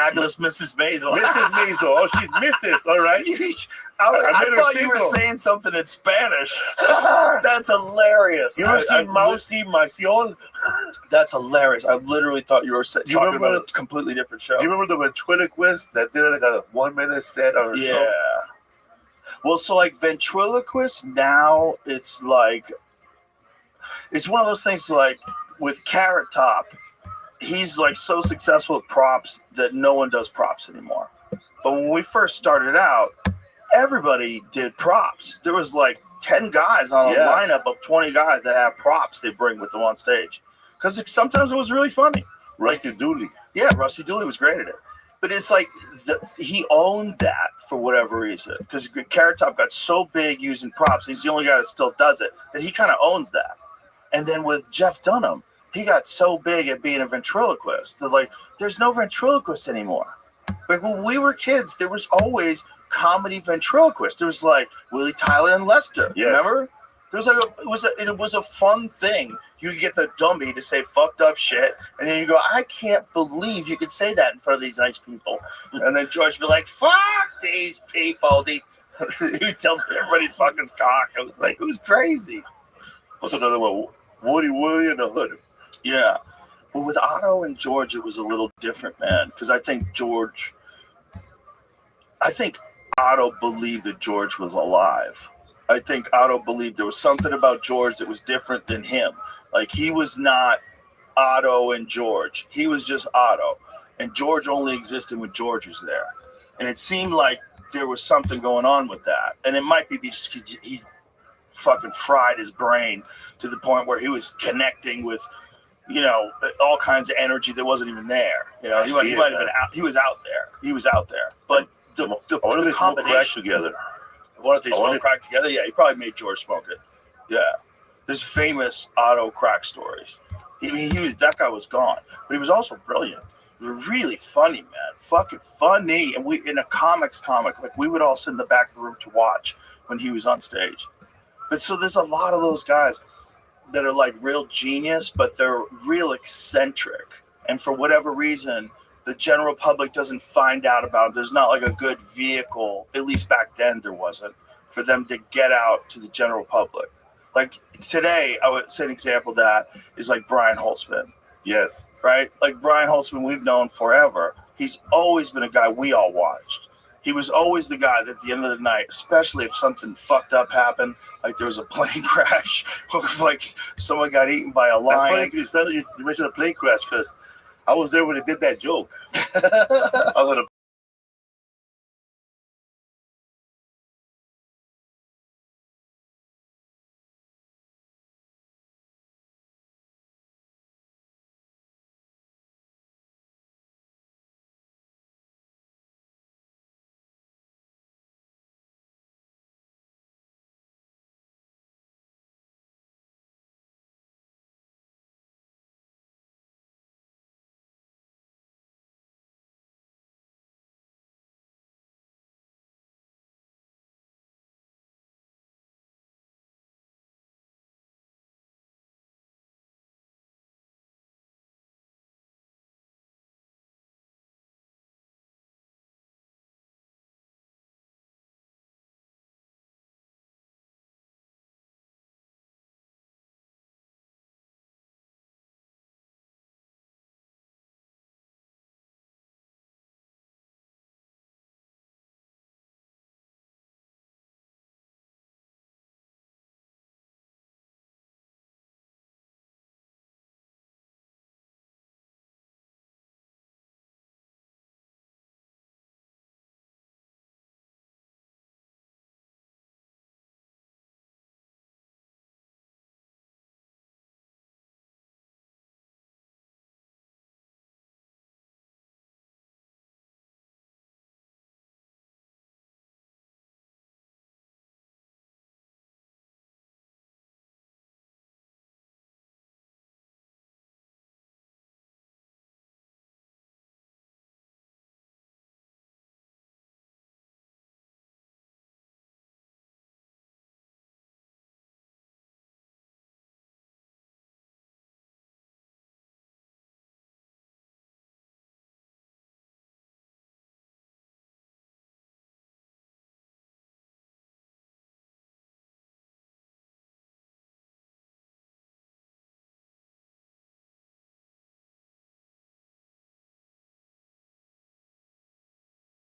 fabulous Mrs. Maisel. Mrs. Maisel. Oh, she's Mrs. All right. I thought you were saying something in Spanish. That's hilarious. You ever seen Mousy Macion? That's hilarious. I literally thought you were talking about a completely different show. Do you remember the ventriloquist that did like a 1 minute set on her show? Yeah. Well, so like ventriloquist now, it's like, it's one of those things like with Carrot Top, he's like so successful with props that no one does props anymore. But when we first started out, everybody did props. There was like 10 guys on a lineup of 20 guys that have props they bring with them on stage. Because sometimes it was really funny. Rusty Dooley. Yeah, Rusty Dooley was great at it. But it's like he owned that for whatever reason. Because Carrot Top got so big using props, he's the only guy that still does it, that he kind of owns that. And then with Jeff Dunham, he got so big at being a ventriloquist that like there's no ventriloquist anymore. Like when we were kids, there was always comedy ventriloquists. There was like Willie Tyler and Lester. Yes. Remember? There was like it was a fun thing. You could get the dummy to say fucked up shit, and then you go, I can't believe you could say that in front of these nice people. And then George would be like, fuck these people. He tells everybody to suck his cock. It was crazy. What's another one? Woody and the Hood. Yeah. Well, with Otto and George, it was a little different, man. Because I think Otto believed that George was alive. I think Otto believed there was something about George that was different than him. Like, he was not Otto and George. He was just Otto. And George only existed when George was there. And it seemed like there was something going on with that. And it might be because he fucking fried his brain to the point where he was connecting with, you know, all kinds of energy that wasn't even there. You know, he might have been out. He was out there. But what if they smoked crack together? What if they smoked crack together? Yeah, he probably made George smoke it. Yeah. There's famous Otto crack stories. That guy was gone, but he was also brilliant. He was really funny, man. Fucking funny. And we, in a comic, like we would all sit in the back of the room to watch when he was on stage. But so there's a lot of those guys that are like real genius, but they're real eccentric. And for whatever reason, the general public doesn't find out about them. There's not like a good vehicle, at least back then there wasn't, for them to get out to the general public. Like today, I would say an example of that is like Brian Holtzman. Yes. Right? Like Brian Holtzman, we've known forever. He's always been a guy we all watched. He was always the guy that at the end of the night, especially if something fucked up happened, like there was a plane crash, or like someone got eaten by a lion. That's funny you mentioned a plane crash because I was there when they did that joke. I was at a